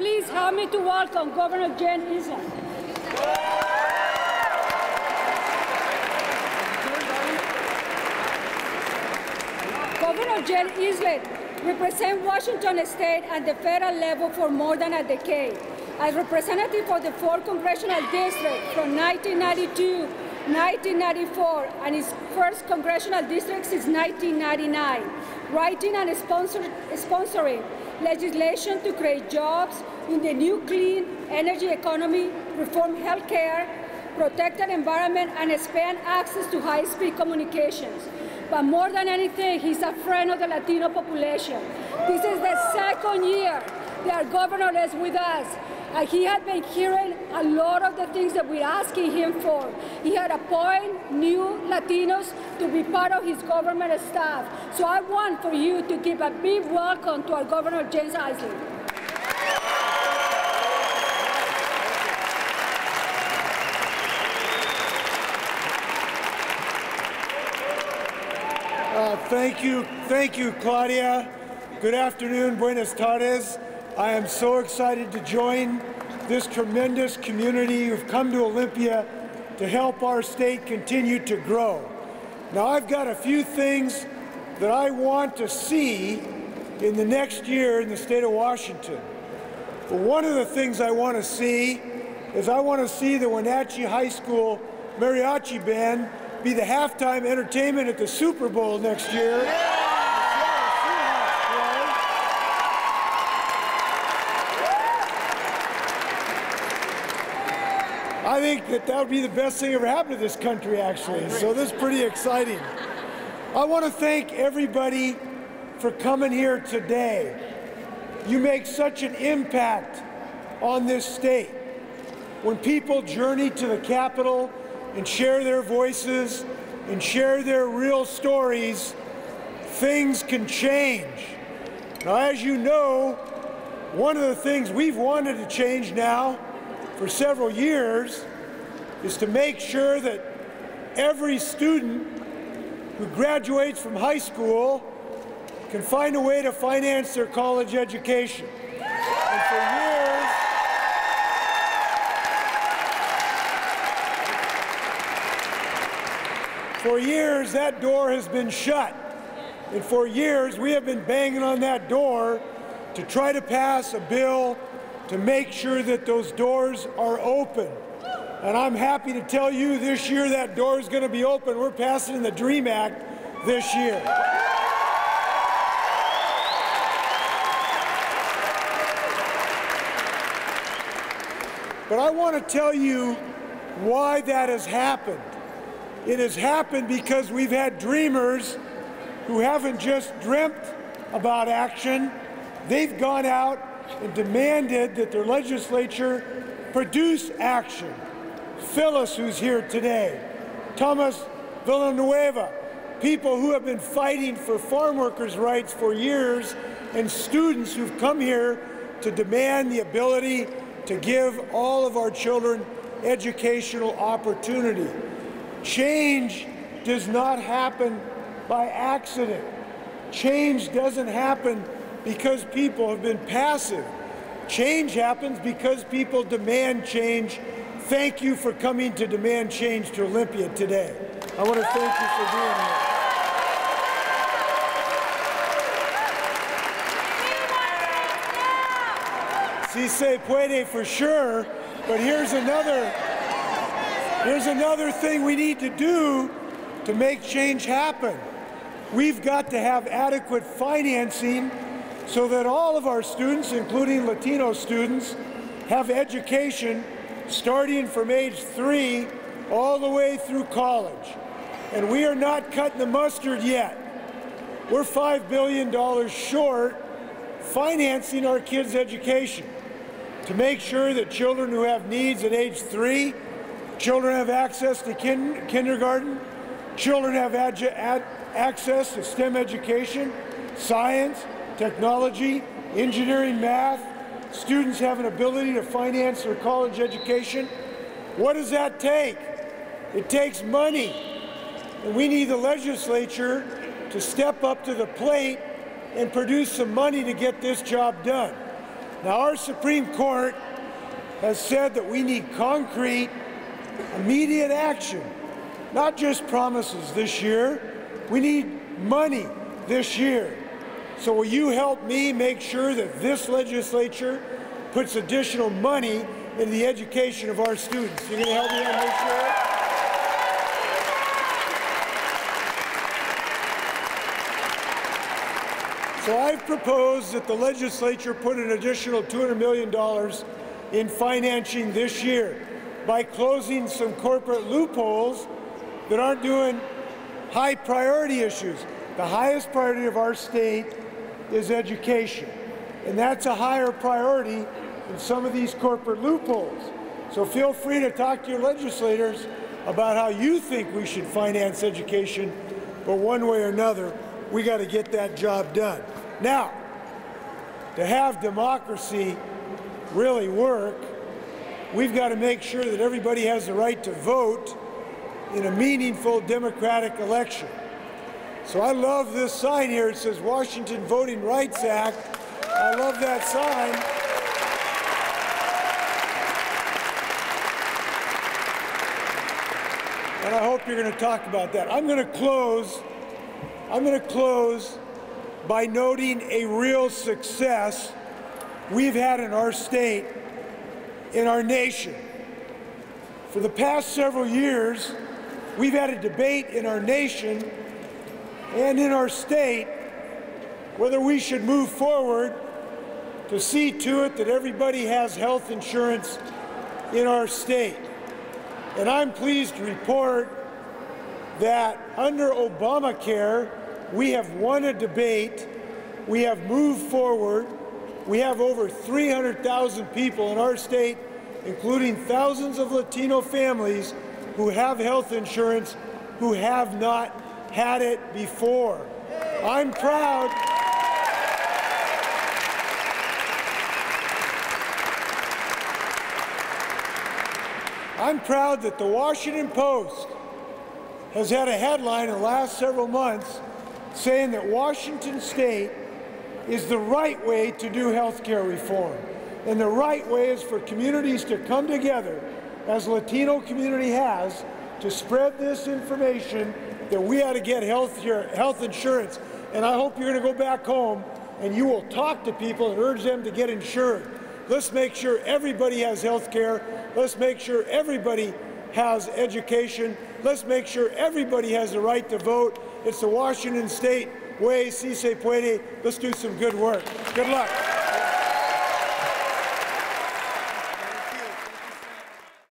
Please help me to welcome Governor Jen Inslee. Governor Jen Inslee represents Washington State at the federal level for more than a decade. As representative for the 4th Congressional District from 1992, 1994, and his 1st Congressional District since 1999, writing and sponsoring legislation to create jobs in the new clean energy economy, reform health care, protect the environment, and expand access to high-speed communications. But more than anything, he's a friend of the Latino population. This is the 2nd year that our governor is with us. He had been hearing a lot of the things that we're asking him for. He had appointed new Latinos to be part of his government staff. So I want for you to give a big welcome to our Governor James Inslee. Thank you, Claudia. Good afternoon, buenas tardes. I am so excited to join this tremendous community who've come to Olympia to help our state continue to grow. Now, I've got a few things that I want to see in the next year in the state of Washington. But one of the things I want to see is I want to see the Wenatchee High School Mariachi Band be the halftime entertainment at the Super Bowl next year. I think that would be the best thing ever happened to this country, actually. So this is pretty exciting. I want to thank everybody for coming here today. You make such an impact on this state. When people journey to the Capitol and share their voices and share their real stories, things can change. Now, as you know, one of the things we've wanted to change now for several years is to make sure that every student who graduates from high school can find a way to finance their college education. And for years, that door has been shut. And for years, we have been banging on that door to try to pass a bill to make sure that those doors are open. And I'm happy to tell you this year that door is going to be open. We're passing the DREAM Act this year. But I want to tell you why that has happened. It has happened because we've had dreamers who haven't just dreamt about action. They've gone out and demanded that their legislature produce action. Phyllis, who's here today, Thomas Villanueva, people who have been fighting for farm workers' rights for years, and students who've come here to demand the ability to give all of our children educational opportunity. Change does not happen by accident. Change doesn't happen because people have been passive. Change happens because people demand change. Thank you for coming to demand change to Olympia today. I want to thank you for being here. Si se puede for sure, but here's another thing we need to do to make change happen. We've got to have adequate financing so that all of our students, including Latino students, have education starting from age 3 all the way through college. And we are not cutting the mustard yet. We're $5 billion short financing our kids' education to make sure that children who have needs at age 3, children have access to kindergarten, children have access to STEM education, science, technology, engineering, math. Students have an ability to finance their college education. What does that take? It takes money. And we need the legislature to step up to the plate and produce some money to get this job done. Now, our Supreme Court has said that we need concrete, immediate action, not just promises this year. We need money this year. So will you help me make sure that this legislature puts additional money into the education of our students? You're going to help me on this year? So I've proposed that the legislature put an additional $200 million in financing this year by closing some corporate loopholes that aren't doing high priority issues. The highest priority of our state is education, and that's a higher priority than some of these corporate loopholes. So feel free to talk to your legislators about how you think we should finance education, but one way or another, we got to get that job done. Now, to have democracy really work, we've got to make sure that everybody has the right to vote in a meaningful democratic election. So I love this sign here. It says Washington Voting Rights Act. I love that sign. And I hope you're going to talk about that. I'm going to close by noting a real success we've had in our state, in our nation. For the past several years, we've had a debate in our nation and in our state whether we should move forward to see to it that everybody has health insurance in our state. And I'm pleased to report that under Obamacare, we have won a debate, we have moved forward, we have over 300,000 people in our state, including thousands of Latino families who have health insurance who have not had it before. I'm proud. I'm proud that the Washington Post has had a headline in the last several months saying that Washington State is the right way to do health care reform. And the right way is for communities to come together, as Latino community has, to spread this information that we ought to get health insurance. And I hope you're going to go back home and you will talk to people and urge them to get insured. Let's make sure everybody has health care. Let's make sure everybody has education. Let's make sure everybody has the right to vote. It's the Washington State way. Si se puede. Let's do some good work. Good luck.